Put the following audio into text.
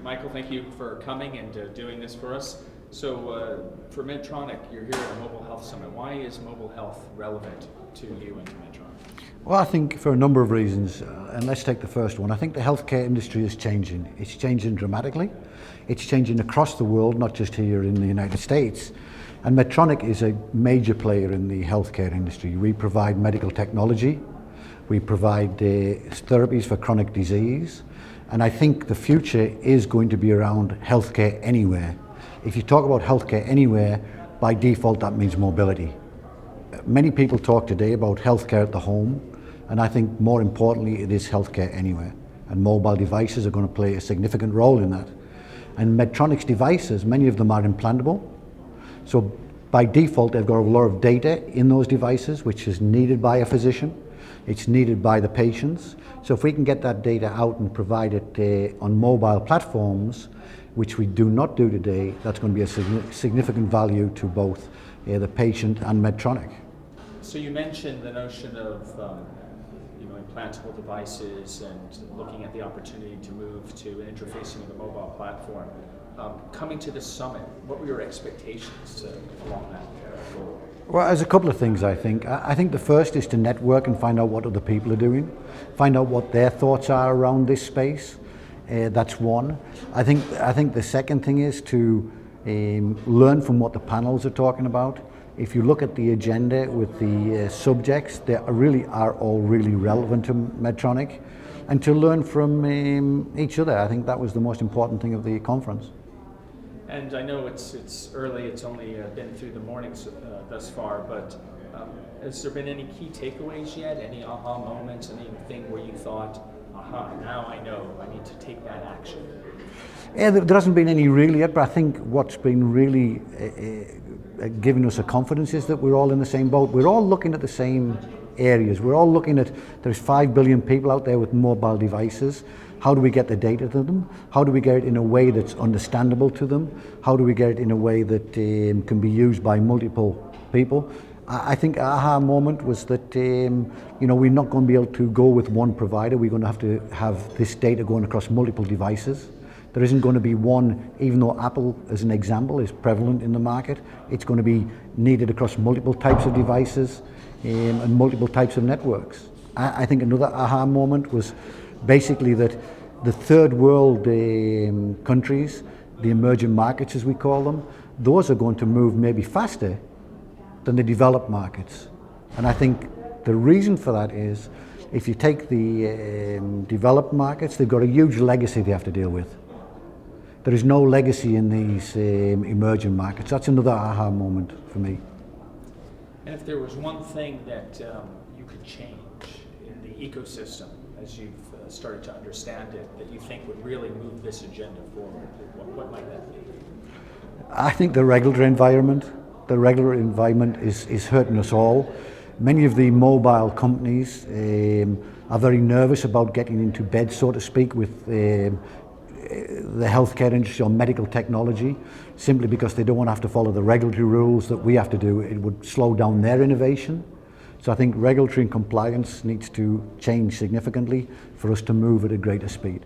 Michael, thank you for coming and doing this for us. So for Medtronic, you're here at a Mobile Health Summit. Why is mobile health relevant to you and to Medtronic? Well, I think for a number of reasons, and let's take the first one. I think the healthcare industry is changing. It's changing dramatically. It's changing across the world, not just here in the United States. And Medtronic is a major player in the healthcare industry. We provide medical technology. We provide therapies for chronic disease. And I think the future is going to be around healthcare anywhere. If you talk about healthcare anywhere, by default that means mobility. Many people talk today about healthcare at the home, and I think more importantly it is healthcare anywhere. And mobile devices are going to play a significant role in that. And Medtronic's devices, many of them are implantable. So by default they've got a lot of data in those devices which is needed by a physician. It's needed by the patients. So if we can get that data out and provide it on mobile platforms, which we do not do today, that's going to be a significant value to both the patient and Medtronic. So you mentioned the notion of implantable devices and looking at the opportunity to move to an interfacing with a mobile platform. Coming to this summit, what were your expectations along that goal? Well, there's a couple of things I think. I think the first is to network and find out what other people are doing, find out what their thoughts are around this space. That's one. I think the second thing is to learn from what the panels are talking about. If you look at the agenda with the subjects, they really are all really relevant to Medtronic, and to learn from each other. I think that was the most important thing of the conference. And I know it's early, it's only been through the mornings thus far, but has there been any key takeaways yet? Any aha moments, anything where you thought, aha, now I know, I need to take that action? Yeah, there hasn't been any really yet, but I think what's been really giving us a confidence is that we're all in the same boat. We're all looking at the same areas. We're all looking at, there's 5 billion people out there with mobile devices. How do we get the data to them? How do we get it in a way that's understandable to them? How do we get it in a way that can be used by multiple people? I think our aha moment was that we're not going to be able to go with one provider. We're going to have this data going across multiple devices. There isn't going to be one, even though Apple, as an example, is prevalent in the market. It's going to be needed across multiple types of devices and multiple types of networks. I think another aha moment was basically that the third world countries, the emerging markets as we call them, those are going to move maybe faster than the developed markets. And I think the reason for that is, if you take the developed markets, they've got a huge legacy they have to deal with. There is no legacy in these emerging markets. That's another aha moment for me. And if there was one thing that you could change in the ecosystem as you've started to understand it, that you think would really move this agenda forward, what might that be? I think the regulatory environment. The regulatory environment is hurting us all. Many of the mobile companies are very nervous about getting into bed, so to speak, with the healthcare industry or medical technology, simply because they don't want to have to follow the regulatory rules that we have to do. It would slow down their innovation. So I think regulatory and compliance needs to change significantly for us to move at a greater speed.